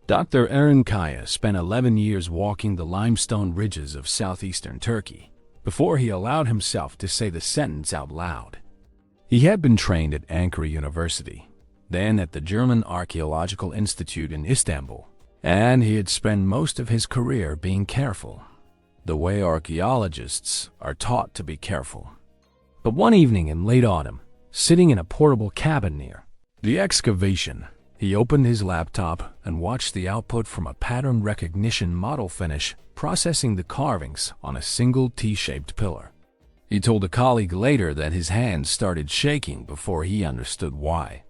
Dr. Aaron Kaya spent 11 years walking the limestone ridges of southeastern Turkey before he allowed himself to say the sentence out loud. He had been trained at Ankara University, then at the German Archaeological Institute in Istanbul, and he had spent most of his career being careful, the way archaeologists are taught to be careful. But one evening in late autumn, sitting in a portable cabin near the excavation, he opened his laptop and watched the output from a pattern recognition model finish processing the carvings on a single T-shaped pillar. He told a colleague later that his hands started shaking before he understood why.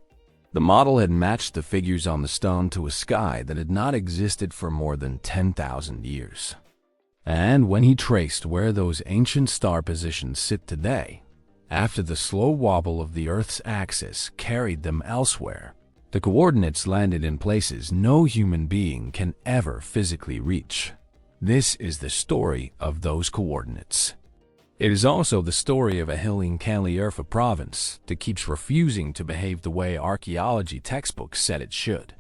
The model had matched the figures on the stone to a sky that had not existed for more than 10,000 years. And when he traced where those ancient star positions sit today, after the slow wobble of the Earth's axis carried them elsewhere, the coordinates landed in places no human being can ever physically reach. This is the story of those coordinates. It is also the story of a hill in Şanlıurfa province that keeps refusing to behave the way archaeology textbooks said it should.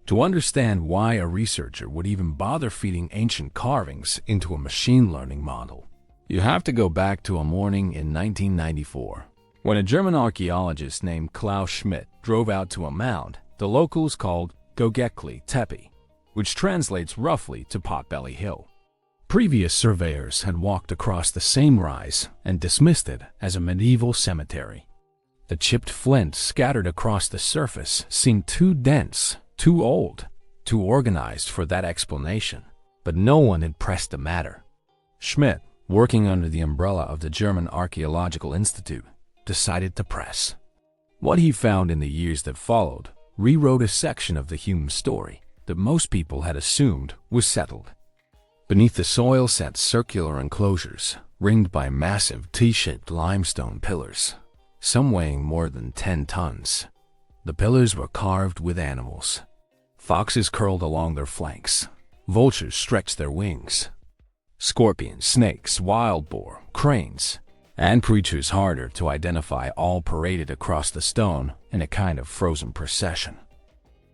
To understand why a researcher would even bother feeding ancient carvings into a machine learning model, you have to go back to a morning in 1994, when a German archaeologist named Klaus Schmidt drove out to a mound the locals called Göbekli Tepe, which translates roughly to Potbelly Hill. Previous surveyors had walked across the same rise and dismissed it as a medieval cemetery. The chipped flint scattered across the surface seemed too dense, too old, too organized for that explanation, but no one had pressed the matter. Schmidt, working under the umbrella of the German Archaeological Institute, decided to press. What he found in the years that followed rewrote a section of the human story that most people had assumed was settled. Beneath the soil sat circular enclosures, ringed by massive T-shaped limestone pillars, some weighing more than 10 tons. The pillars were carved with animals. Foxes curled along their flanks. Vultures stretched their wings. Scorpions, snakes, wild boar, cranes, and creatures harder to identify all paraded across the stone in a kind of frozen procession.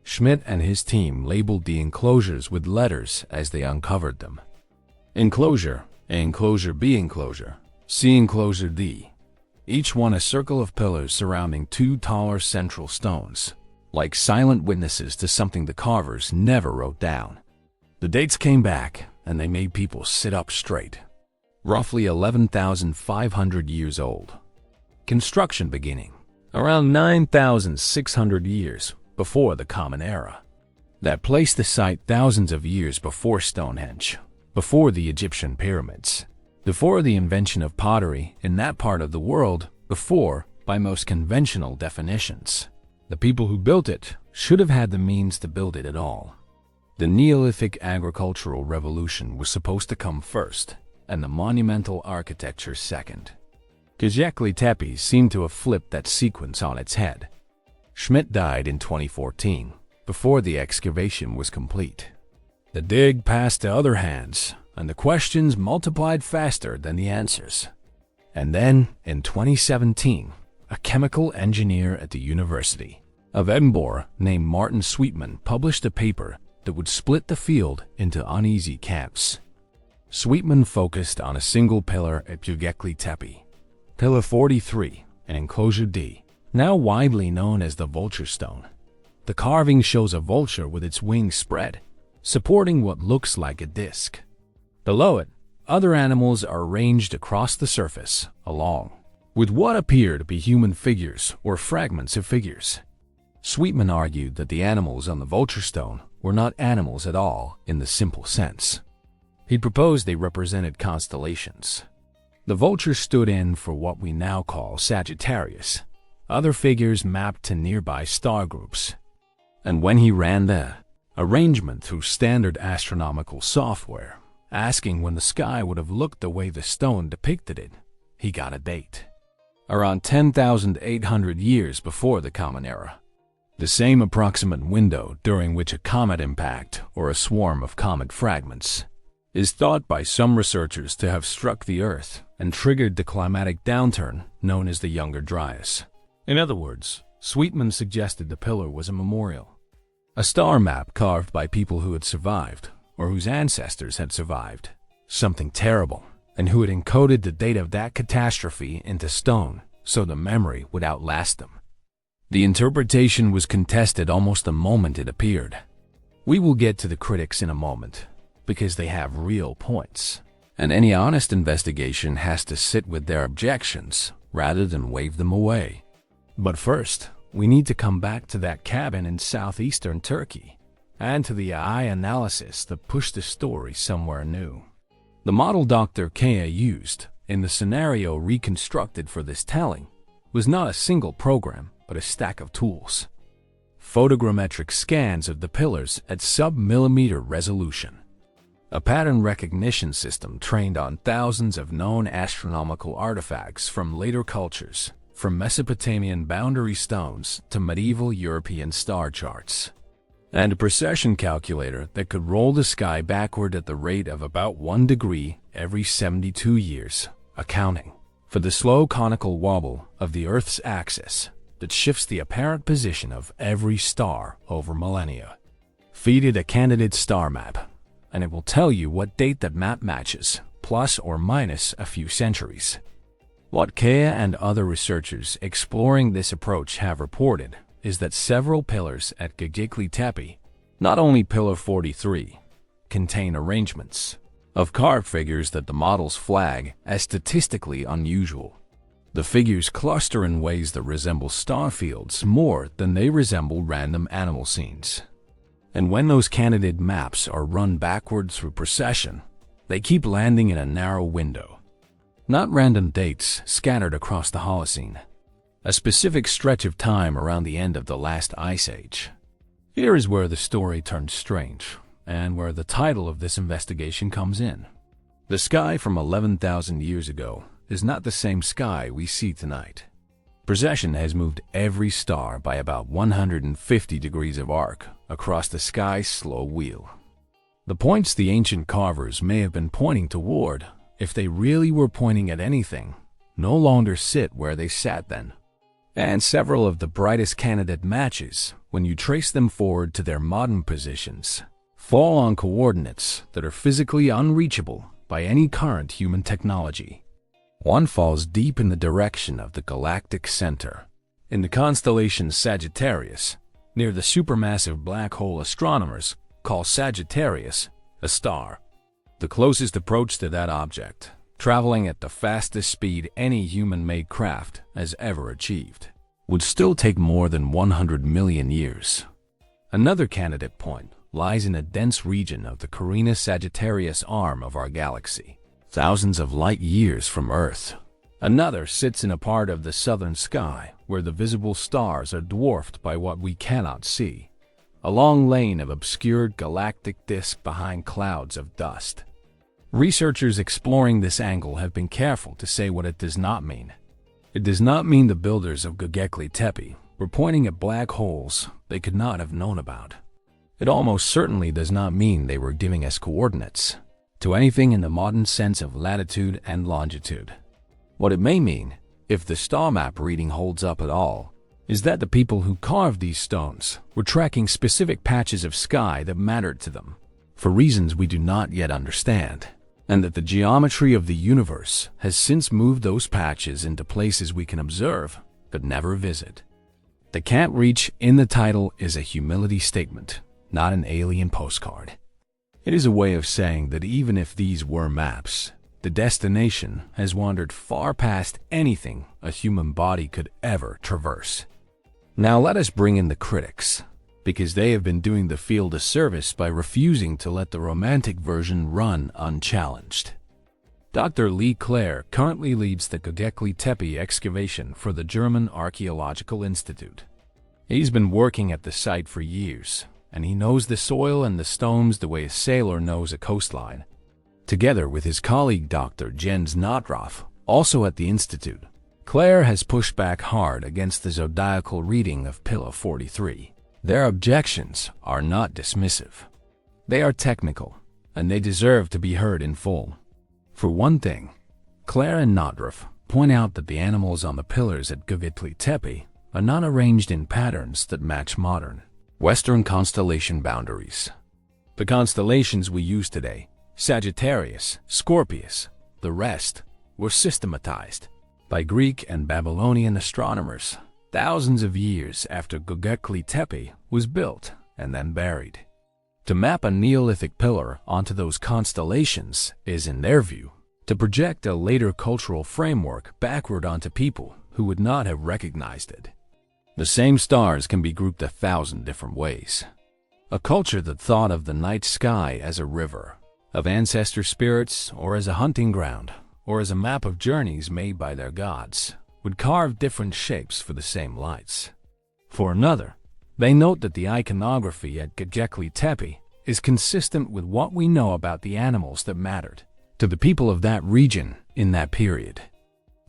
Schmidt and his team labeled the enclosures with letters as they uncovered them. Enclosure, enclosure B enclosure, C enclosure D. Each one a circle of pillars surrounding two taller central stones, like silent witnesses to something the carvers never wrote down. The dates came back, and they made people sit up straight. Roughly 11,500 years old. Construction beginning around 9,600 years before the Common Era. That placed the site thousands of years before Stonehenge, before the Egyptian pyramids, before the invention of pottery in that part of the world, before, by most conventional definitions, the people who built it should have had the means to build it at all. The Neolithic agricultural revolution was supposed to come first, and the monumental architecture second. Göbekli Tepe seemed to have flipped that sequence on its head. Schmidt died in 2014, before the excavation was complete. The dig passed to other hands, and the questions multiplied faster than the answers. And then, in 2017, a chemical engineer at the University of Edinburgh named Martin Sweetman published a paper that would split the field into uneasy camps. Sweetman focused on a single pillar at Göbekli Tepe, Pillar 43, in Enclosure D, now widely known as the Vulture Stone. The carving shows a vulture with its wings spread, supporting what looks like a disc. Below it, other animals are arranged across the surface, along with what appear to be human figures or fragments of figures. Sweetman argued that the animals on the Vulture Stone were not animals at all in the simple sense. He proposed they represented constellations. The vulture stood in for what we now call Sagittarius. Other figures mapped to nearby star groups. And when he ran the arrangement through standard astronomical software, asking when the sky would have looked the way the stone depicted it, he got a date. Around 10,800 years before the Common Era. The same approximate window during which a comet impact or a swarm of comet fragments is thought by some researchers to have struck the Earth and triggered the climatic downturn known as the Younger Dryas. In other words, Sweetman suggested the pillar was a memorial. A star map carved by people who had survived, or whose ancestors had survived something terrible, and who had encoded the date of that catastrophe into stone so the memory would outlast them. The interpretation was contested almost the moment it appeared. We will get to the critics in a moment, because they have real points, and any honest investigation has to sit with their objections rather than wave them away. But first, we need to come back to that cabin in southeastern Turkey, and to the AI analysis that pushed the story somewhere new. The model Dr. Kaya used in the scenario reconstructed for this telling was not a single program, but a stack of tools. Photogrammetric scans of the pillars at sub-millimeter resolution. A pattern recognition system trained on thousands of known astronomical artifacts from later cultures, from Mesopotamian boundary stones to medieval European star charts. And a precession calculator that could roll the sky backward at the rate of about 1 degree every 72 years, accounting for the slow conical wobble of the Earth's axis that shifts the apparent position of every star over millennia. Feed it a candidate star map, and it will tell you what date that map matches, plus or minus a few centuries. What Kaya and other researchers exploring this approach have reported is that several pillars at Göbekli Tepe, not only Pillar 43, contain arrangements of carved figures that the models flag as statistically unusual. The figures cluster in ways that resemble star fields more than they resemble random animal scenes. And when those candidate maps are run backwards through precession, they keep landing in a narrow window. Not random dates scattered across the Holocene. A specific stretch of time around the end of the last ice age. Here is where the story turns strange, and where the title of this investigation comes in. The sky from 11,000 years ago is not the same sky we see tonight. Precession has moved every star by about 150 degrees of arc across the sky's slow wheel. The points the ancient carvers may have been pointing toward, if they really were pointing at anything, no longer sit where they sat then. And several of the brightest candidate matches, when you trace them forward to their modern positions, fall on coordinates that are physically unreachable by any current human technology. One falls deep in the direction of the galactic center, in the constellation Sagittarius, near the supermassive black hole astronomers call Sagittarius a star. The closest approach to that object, traveling at the fastest speed any human-made craft has ever achieved, would still take more than 100 million years. Another candidate point lies in a dense region of the Carina Sagittarius arm of our galaxy, thousands of light years from Earth. Another sits in a part of the southern sky where the visible stars are dwarfed by what we cannot see, a long lane of obscured galactic disk behind clouds of dust. Researchers exploring this angle have been careful to say what it does not mean. It does not mean the builders of Göbekli Tepe were pointing at black holes they could not have known about. It almost certainly does not mean they were giving us coordinates to anything in the modern sense of latitude and longitude. What it may mean, if the star map reading holds up at all, is that the people who carved these stones were tracking specific patches of sky that mattered to them, for reasons we do not yet understand, and that the geometry of the universe has since moved those patches into places we can observe but never visit. The "can't reach" in the title is a humility statement, not an alien postcard. It is a way of saying that even if these were maps, the destination has wandered far past anything a human body could ever traverse. Now let us bring in the critics, because they have been doing the field a service by refusing to let the romantic version run unchallenged. Dr. Lee Clare currently leads the Göbekli Tepe excavation for the German Archaeological Institute. He's been working at the site for years, and he knows the soil and the stones the way a sailor knows a coastline. Together with his colleague Dr. Jens Notroff, also at the Institute, Clare has pushed back hard against the zodiacal reading of Pillar 43. Their objections are not dismissive. They are technical, and they deserve to be heard in full. For one thing, Clare and Notroff point out that the animals on the pillars at Göbekli Tepe are not arranged in patterns that match modern, Western constellation boundaries. The constellations we use today, Sagittarius, Scorpius, the rest, were systematized by Greek and Babylonian astronomers thousands of years after Göbekli Tepe was built and then buried. To map a Neolithic pillar onto those constellations is, in their view, to project a later cultural framework backward onto people who would not have recognized it. The same stars can be grouped 1,000 different ways. A culture that thought of the night sky as a river, of ancestor spirits, or as a hunting ground, or as a map of journeys made by their gods, would carve different shapes for the same lights. For another, they note that the iconography at Göbekli Tepe is consistent with what we know about the animals that mattered to the people of that region in that period.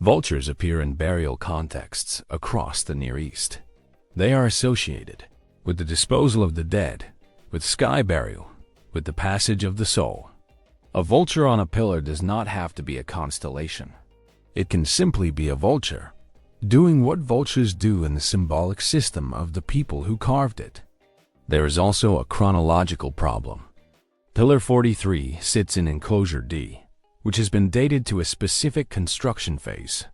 Vultures appear in burial contexts across the Near East. They are associated with the disposal of the dead, with sky burial, with the passage of the soul. A vulture on a pillar does not have to be a constellation. It can simply be a vulture, doing what vultures do in the symbolic system of the people who carved it. There is also a chronological problem. Pillar 43 sits in enclosure D, which has been dated to a specific construction phase.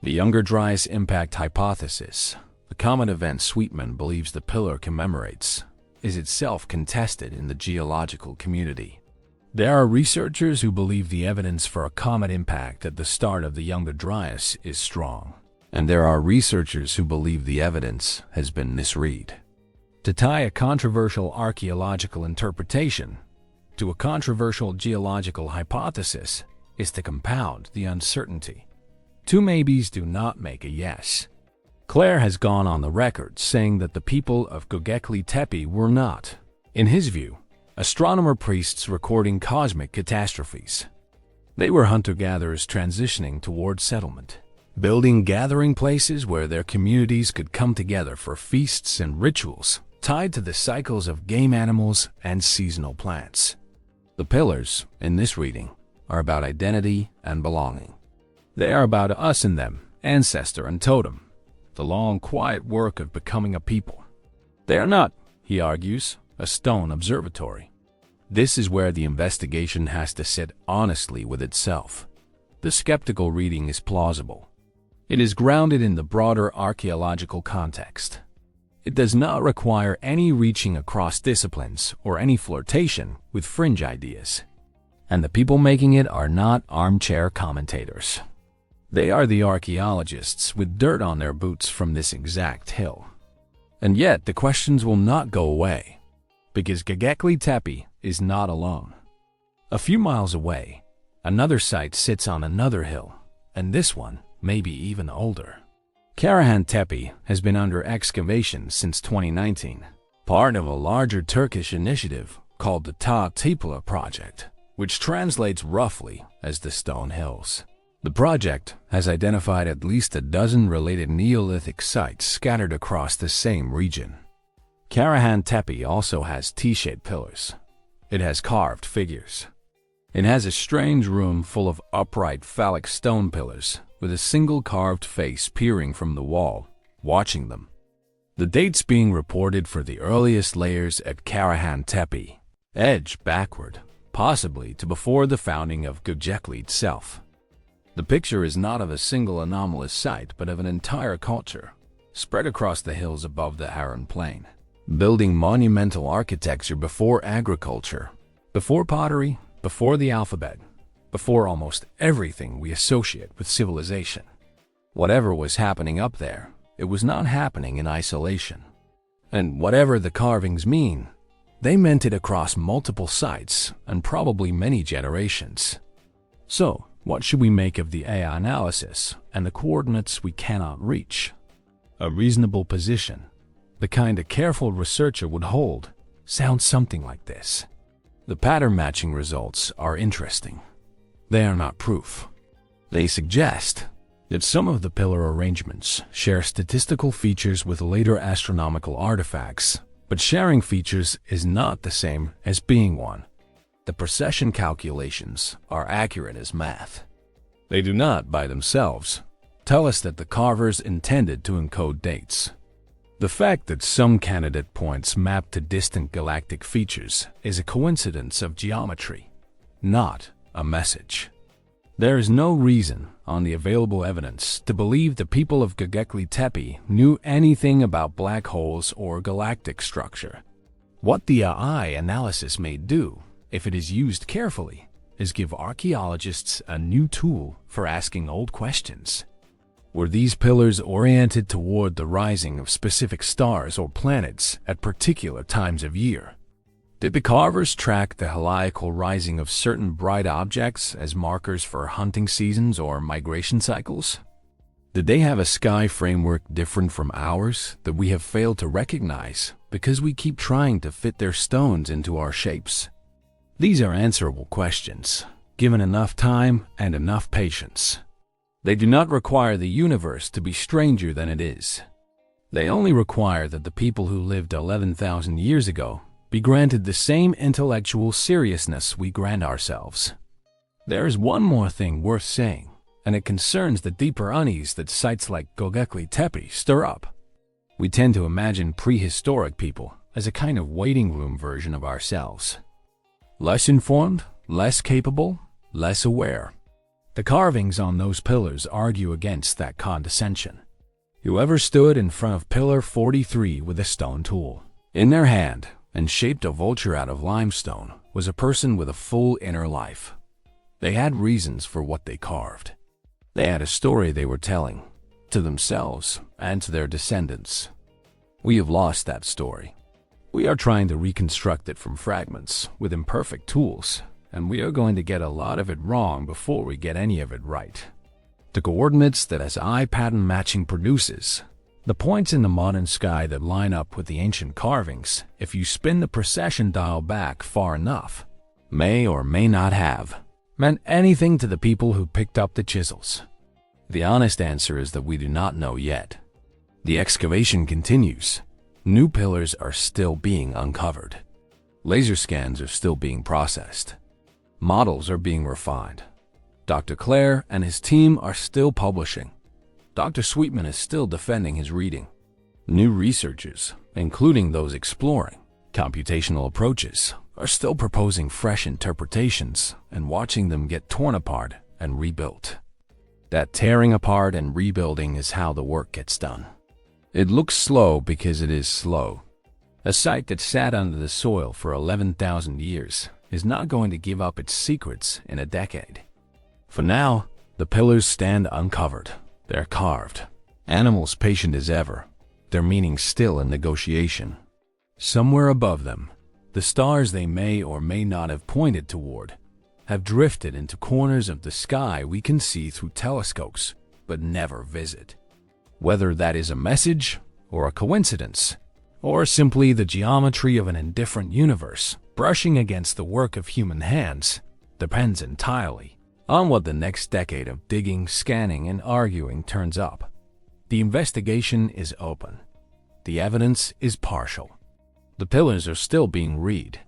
The Younger Dryas impact hypothesis, the common event Sweetman believes the pillar commemorates, is itself contested in the geological community. There are researchers who believe the evidence for a comet impact at the start of the Younger Dryas is strong, and there are researchers who believe the evidence has been misread. To tie a controversial archaeological interpretation to a controversial geological hypothesis is to compound the uncertainty. Two maybes do not make a yes. Clare has gone on the record saying that the people of Göbekli Tepe were not, in his view, astronomer priests recording cosmic catastrophes. They were hunter-gatherers transitioning toward settlement, building gathering places where their communities could come together for feasts and rituals tied to the cycles of game animals and seasonal plants. The pillars, in this reading, are about identity and belonging. They are about us and them, ancestor and totem, the long, quiet work of becoming a people. They are not, he argues, a stone observatory. This is where the investigation has to sit honestly with itself. The skeptical reading is plausible. It is grounded in the broader archaeological context. It does not require any reaching across disciplines or any flirtation with fringe ideas. And the people making it are not armchair commentators. They are the archaeologists with dirt on their boots from this exact hill. And yet the questions will not go away, because Göbekli Tepe is not alone. A few miles away, another site sits on another hill, and this one may be even older. Karahan Tepe has been under excavation since 2019, part of a larger Turkish initiative called the Ta Tepe Project, which translates roughly as the Stone Hills. The project has identified at least a dozen related Neolithic sites scattered across the same region. Karahan Tepe also has T-shaped pillars. It has carved figures. It has a strange room full of upright phallic stone pillars with a single carved face peering from the wall, watching them. The dates being reported for the earliest layers at Karahan Tepe edge backward, possibly to before the founding of Göbekli itself. The picture is not of a single anomalous site, but of an entire culture, spread across the hills above the Harran Plain, building monumental architecture before agriculture, before pottery, before the alphabet, before almost everything we associate with civilization. Whatever was happening up there, it was not happening in isolation. And whatever the carvings mean, they meant it across multiple sites and probably many generations. So, what should we make of the AI analysis and the coordinates we cannot reach? A reasonable position, the kind a careful researcher would hold, sounds something like this. The pattern matching results are interesting. They are not proof. They suggest that some of the pillar arrangements share statistical features with later astronomical artifacts, but sharing features is not the same as being one. The precession calculations are accurate as math. They do not, by themselves, tell us that the carvers intended to encode dates. The fact that some candidate points map to distant galactic features is a coincidence of geometry, not a message. There is no reason, on the available evidence, to believe the people of Göbekli Tepe knew anything about black holes or galactic structure. What the AI analysis may do, if it is used carefully, is give archaeologists a new tool for asking old questions. Were these pillars oriented toward the rising of specific stars or planets at particular times of year? Did the carvers track the heliacal rising of certain bright objects as markers for hunting seasons or migration cycles? Did they have a sky framework different from ours that we have failed to recognize because we keep trying to fit their stones into our shapes? These are answerable questions, given enough time and enough patience. They do not require the universe to be stranger than it is. They only require that the people who lived 11,000 years ago be granted the same intellectual seriousness we grant ourselves. There is one more thing worth saying, and it concerns the deeper unease that sites like Göbekli Tepe stir up. We tend to imagine prehistoric people as a kind of waiting room version of ourselves. Less informed, less capable, less aware. The carvings on those pillars argue against that condescension. Whoever stood in front of Pillar 43 with a stone tool in their hand and shaped a vulture out of limestone was a person with a full inner life. They had reasons for what they carved. They had a story they were telling, to themselves and to their descendants. We have lost that story. We are trying to reconstruct it from fragments with imperfect tools, and we are going to get a lot of it wrong before we get any of it right. The coordinates that SI pattern matching produces, the points in the modern sky that line up with the ancient carvings, if you spin the precession dial back far enough, may or may not have meant anything to the people who picked up the chisels. The honest answer is that we do not know yet. The excavation continues. New pillars are still being uncovered. Laser scans are still being processed. Models are being refined. Dr. Clare and his team are still publishing. Dr. Sweetman is still defending his reading. New researchers, including those exploring computational approaches, are still proposing fresh interpretations and watching them get torn apart and rebuilt. That tearing apart and rebuilding is how the work gets done. It looks slow because it is slow. A site that sat under the soil for 11,000 years is not going to give up its secrets in a decade. For now, the pillars stand uncovered. They're carved. Animals patient as ever, their meaning still in negotiation. Somewhere above them, the stars they may or may not have pointed toward have drifted into corners of the sky we can see through telescopes but never visit. Whether that is a message or a coincidence, or simply the geometry of an indifferent universe brushing against the work of human hands, depends entirely on what the next decade of digging, scanning, and arguing turns up. The investigation is open. The evidence is partial. The pillars are still being read.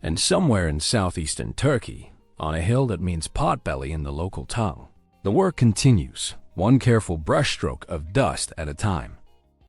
And somewhere in southeastern Turkey, on a hill that means potbelly in the local tongue, the work continues, one careful brushstroke of dust at a time.